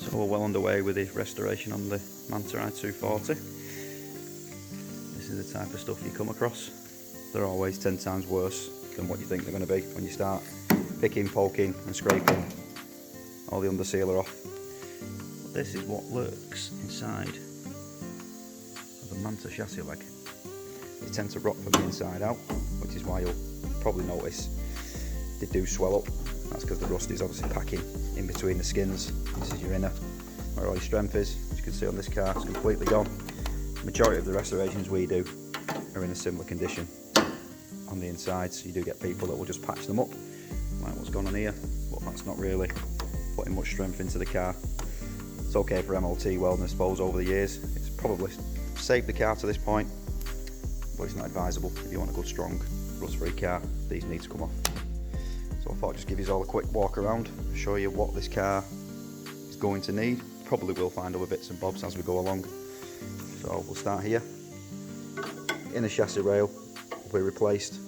So we're well underway with the restoration on the Manta i240. This is the type of stuff you come across. They're always 10 times worse than what you think they're going to be when you start picking, poking and scraping all the under sealer off. But this is what lurks inside of the Manta chassis leg. They tend to rot from the inside out, which is why you'll probably notice they do swell up. That's because the rust is obviously packing in between the skins. This is your inner, where all your strength is. As you can see on this car, it's completely gone. The majority of the restorations we do are in a similar condition on the inside, so you do get people that will just patch them up, like what's gone on here, but that's not really putting much strength into the car. It's okay for MOT welding, I suppose, over the years. It's probably saved the car to this point, but it's not advisable if you want a good, strong, rust-free car. These need to come off. So I thought I'd just give you all a quick walk around, show you what this car is going to need. Probably will find other bits and bobs as we go along. So we'll start here. Inner chassis rail will be replaced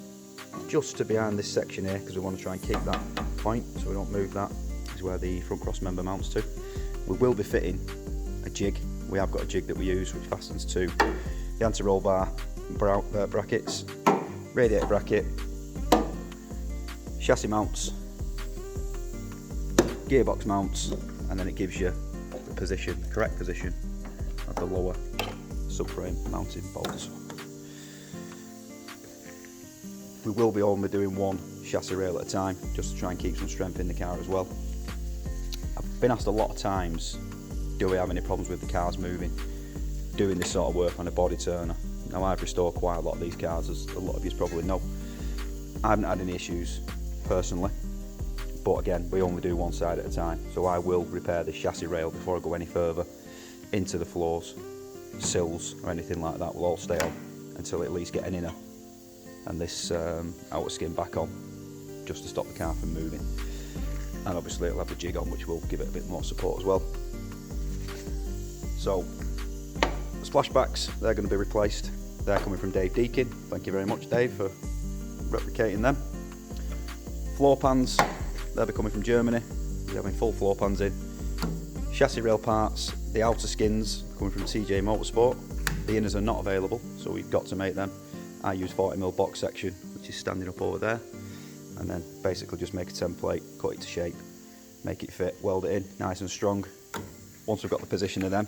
just to behind this section here, because we want to try and keep that point so we don't move that. This is where the front cross member mounts to. We will be fitting a jig. We have got a jig that we use which fastens to the anti-roll bar brackets, radiator bracket, chassis mounts, gearbox mounts, and then it gives you the position, the correct position of the lower subframe mounting bolts. We will be only doing one chassis rail at a time, just to try and keep some strength in the car as well. I've been asked a lot of times, do we have any problems with the cars moving, doing this sort of work on a body turner. Now, I've restored quite a lot of these cars, as a lot of you probably know. I haven't had any issues personally, but again, we only do one side at a time, so I will repair this chassis rail before I go any further into the floors. Sills or anything like that will all stay on until I at least get an inner and this outer skin back on, just to stop the car from moving. And obviously it'll have the jig on, which will give it a bit more support as well. So the splashbacks, they're going to be replaced. They're coming from Dave Deakin. Thank you very much, Dave, for replicating them. Floor pans, they'll be coming from Germany. We're having full floor pans in. Chassis rail parts, the outer skins coming from TJ Motorsport. The inners are not available, so we've got to make them. I use 40mm box section, which is standing up over there, and then basically just make a template, cut it to shape, make it fit, weld it in nice and strong. Once we've got the position of them,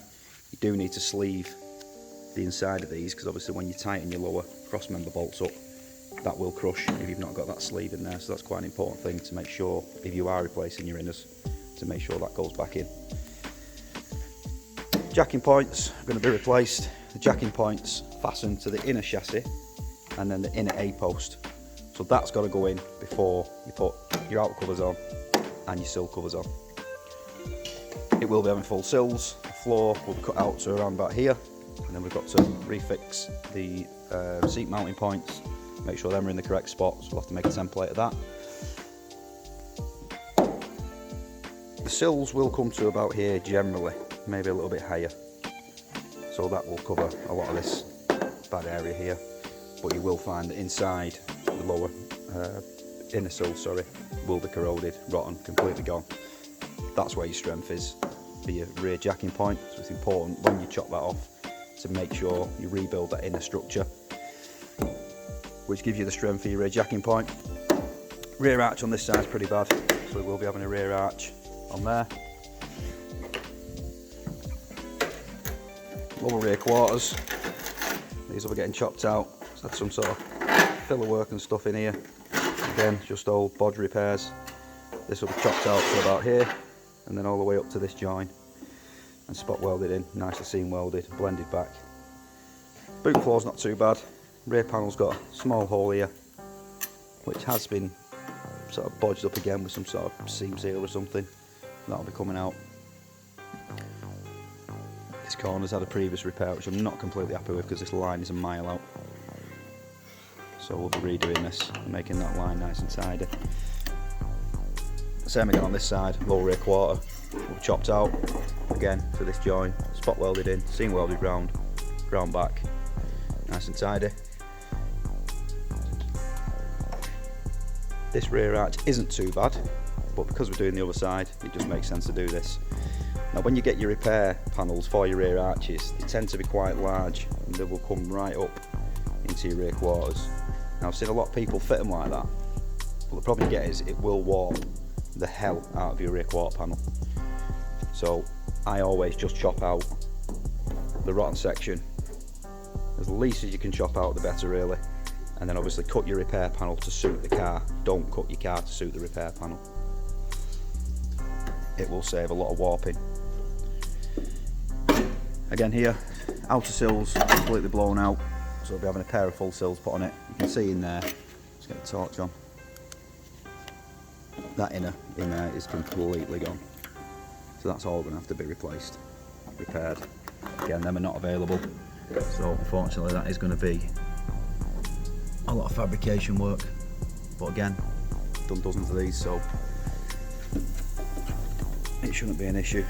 you do need to sleeve the inside of these, because obviously when you tighten your lower cross member bolts up, that will crush if you've not got that sleeve in there. So that's quite an important thing to make sure, if you are replacing your inners, to make sure that goes back in. Jacking points are going to be replaced. The jacking points fasten to the inner chassis and then the inner A post. So that's got to go in before you put your outer covers on and your sill covers on. It will be having full sills. The floor will be cut out to around about here, and then we've got to refix the seat mounting points, make sure them are in the correct spots. We'll have to make a template of that. The sills will come to about here generally, maybe a little bit higher, so that will cover a lot of this bad area here. But you will find that inside the lower inner sill, will be corroded, rotten, completely gone. That's where your strength is for your rear jacking point. So it's important when you chop that off to make sure you rebuild that inner structure, which gives you the strength for your rear jacking point. Rear arch on this side is pretty bad, so we will be having a rear arch on there. Lower rear quarters, these will be getting chopped out. It's had some sort of filler work and stuff in here. Again, just old bodge repairs. This will be chopped out to about here, and then all the way up to this join, and spot welded in, nicely seam welded, blended back. Boot floor's not too bad. Rear panel's got a small hole here, which has been sort of bodged up again with some sort of seam seal or something. That'll be coming out. This corner's had a previous repair, which I'm not completely happy with, because this line is a mile out. So we'll be redoing this and making that line nice and tidy. Same again on this side, lower rear quarter, we've chopped out again to this join, spot welded in, seam welded round, ground back, nice and tidy. This rear arch isn't too bad, but because we're doing the other side, it just makes sense to do this. Now when you get your repair panels for your rear arches, they tend to be quite large and they will come right up into your rear quarters. Now I've seen a lot of people fit them like that, but the problem you get is it will warp the hell out of your rear quarter panel. So I always just chop out the rotten section, as least as you can chop out the better really, and then obviously cut your repair panel to suit the car. Don't cut your car to suit the repair panel. It will save a lot of warping. Again here, outer sills completely blown out, so I'll be having a pair of full sills put on it. You can see in there, let's get the torch on, that inner in there is completely gone. So that's all going to have to be replaced, repaired. Again, them are not available, so unfortunately that is going to be a lot of fabrication work. But again, done dozens of these, so it shouldn't be an issue.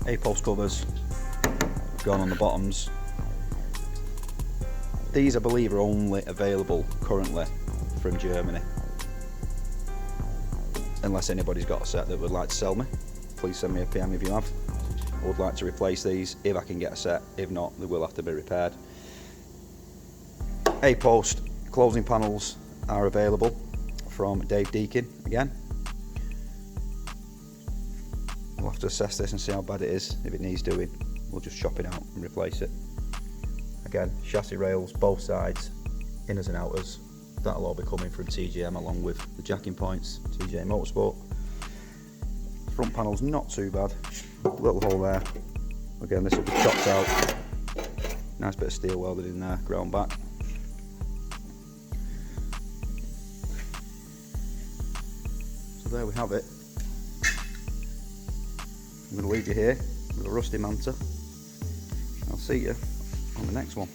A-post covers gone on the bottoms. These I believe are only available currently from Germany. Unless anybody's got a set that would like to sell me, please send me a PM if you have. I would like to replace these if I can get a set. If not, they will have to be repaired. A-post closing panels are available from Dave Deakin again. We'll have to assess this and see how bad it is. If it needs doing, we'll just chop it out and replace it. Again, chassis rails, both sides, inners and outers. That'll all be coming from TGM along with the jacking points, TJ Motorsport. Front panel's not too bad. Little hole there. Again, this will be chopped out. Nice bit of steel welded in there, ground back. So there we have it. I'm going to leave you here with a rusty manta. I'll see you on the next one.